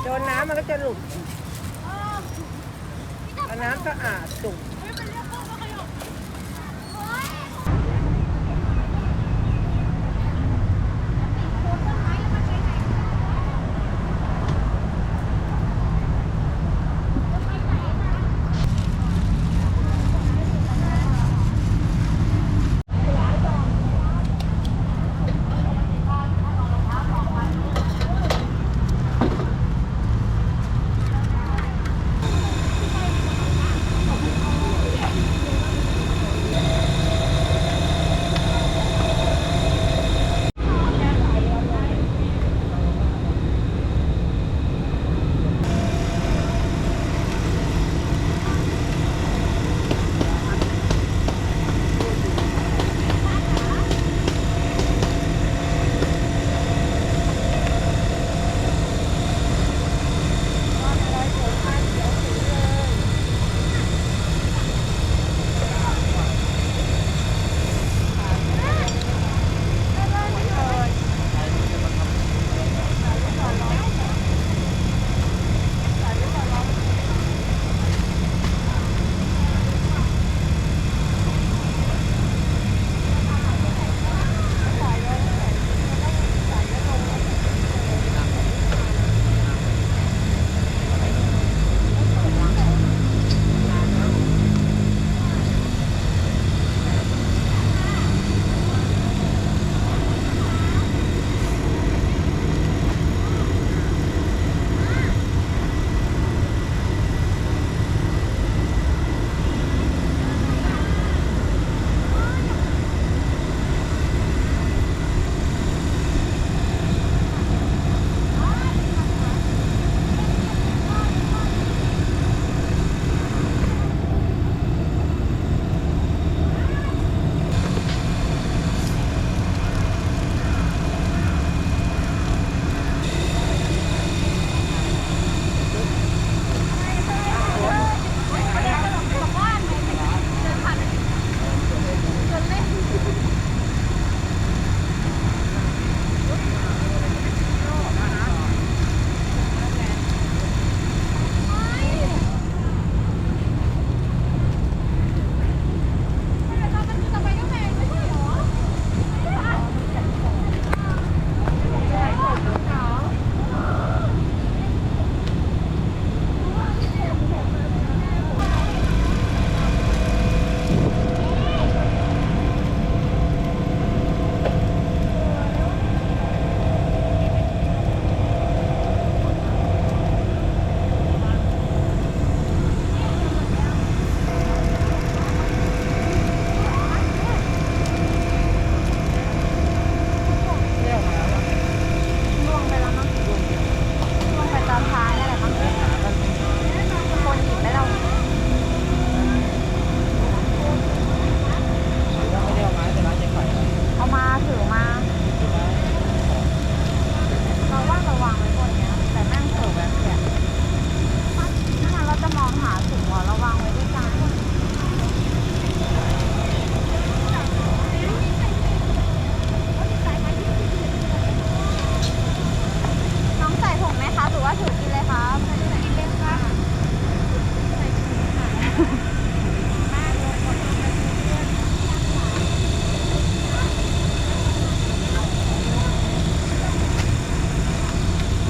โดนน้ำมันก็จะหลุดเอาน้ำสะอาดจุ่ม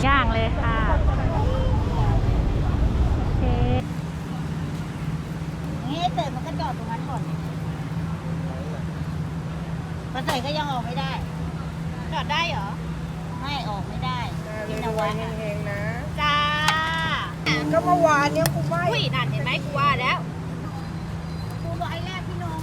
ย่างเลยค่ะโอเคนี่เตยมันก็จอดตรงนั้นก่อนพอเตยก็ยังออกไม่ได้จอดได้เหรอไม่ออกไม่ได้กินเอาไว้เองๆนะ จ้าก็เมื่อวานเนี่ยกูไม่ อุ้ยนั่นเห็นไหมกูว่าแล้วกูบอกไอ้แรกพี่น้อง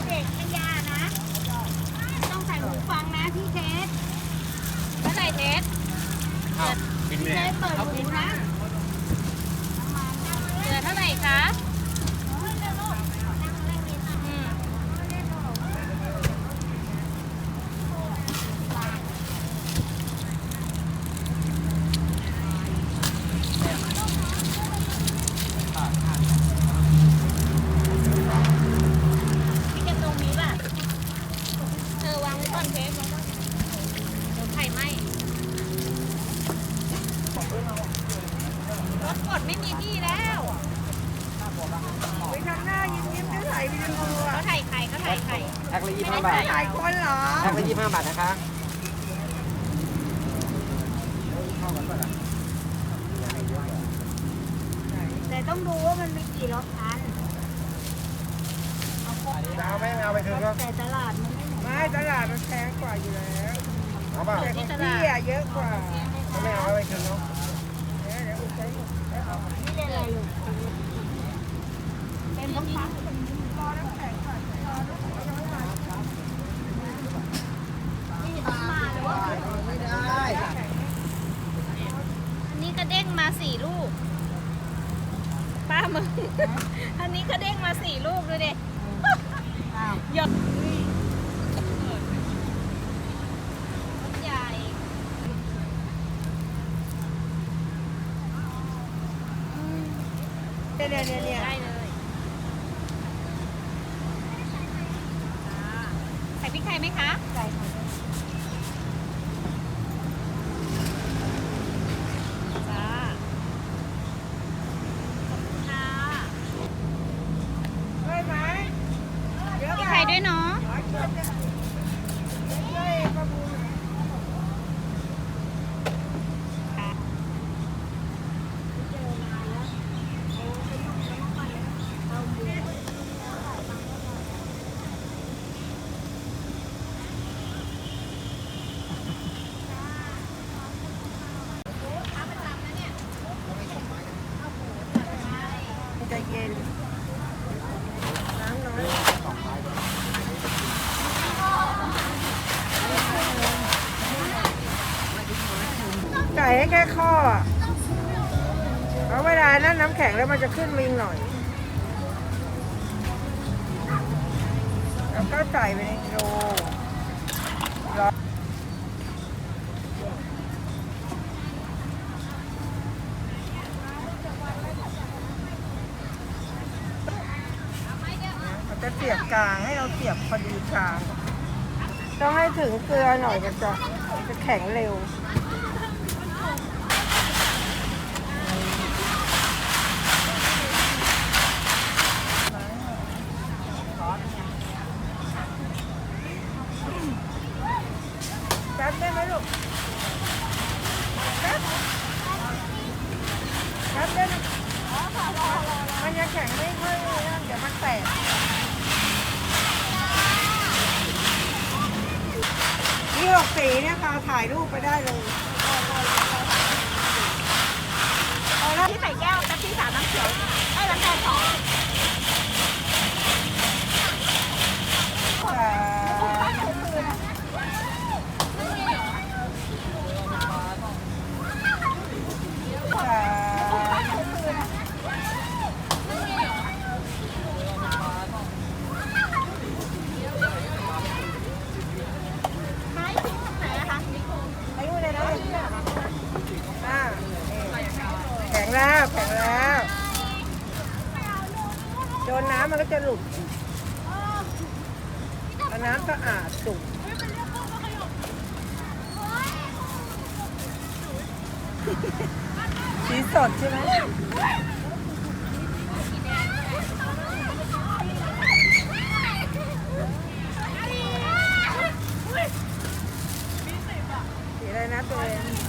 เด็กขยะนะต้องใส่หูฟังนะพี่เทสเมื่อไหร่เทสพี่เทสเปิดหูนะเหลือเท่าไหร่คะ ดไม่มีที่แล้ว ไปทางหน้ายิ้มๆจะถ่ายวิดีโอ เขา อ่ะ ถ่ายไข่เขาถ่ายไข่ แพ็คละ25 บาท ถ่ายคนเหรอ แพ็คละ25 บาทนะคะ แต่ต้องดูว่ามันมีกี่รสอัน เอาไหมเอาไปคืนก็ แต่ตลาดมันไม่เหมือน ไม่ตลาดมันแพงกว่าอยู่แล้ว เอาเปล่า แต่ของพี่อะเยอะกว่า ไม่เอาไปคืนเนาะ เดี๋ยวอุดใจหมด นี่เรียนอะไรลูกเป็นต้องพัก รอน้ำแข็งก่อนรอน้ำแข็งยังไม่มา นี่ต้องมาหรือว่า ไม่ได้ อันนี้ก็เด้งมา4 ลูกป้ามึงอันนี้ก็เด้งมา4 ลูกดูดิหยดรถใหญ่ เนี่ย ได้เลยใส่พริกไทยไหมคะใส่ค่ะจ้าขอบคุณค่ะ เฮ้ยไหมเยอะ พริก ป่ะ ไทยด้วยเนาะ ร้อยเจ็ดเนี่ยช่วยประมูลหน่อย ค่ะใจเย็นน้ำน้อยไก่ให้แค่ข้ออะเพราะเวลานั้นน้ำแข็งแล้วมันจะขึ้นมิงหน่อย แล้วก็ใส่ไปในโลร้อนมันจะเสียบกลางให้เราเสียบพอดีกลาง ต้องให้ถึงเกลือหน่อยมันจะแข็งเร็ว จับได้ไหมลูกจับได้ไหมมันยังแข็งไม่ค่อยนั่นเดี๋ยวมันแตกนี่หกสีเนี่ยค่ะถ่ายรูปไปได้เลย ที่ใส่แก้วแต่ที่3น้ำเขียวได้น้ำแดง2 ไม้ทิ้งตรงไหนอะคะ อายุเลยนะอ่าแข็งแล้วแข็งแล้วโดนน้ำมันก็จะหลุดเอาน้ำสะอาดจุ่มสีสดใช่ไหมสีอะไรนะตัวเอง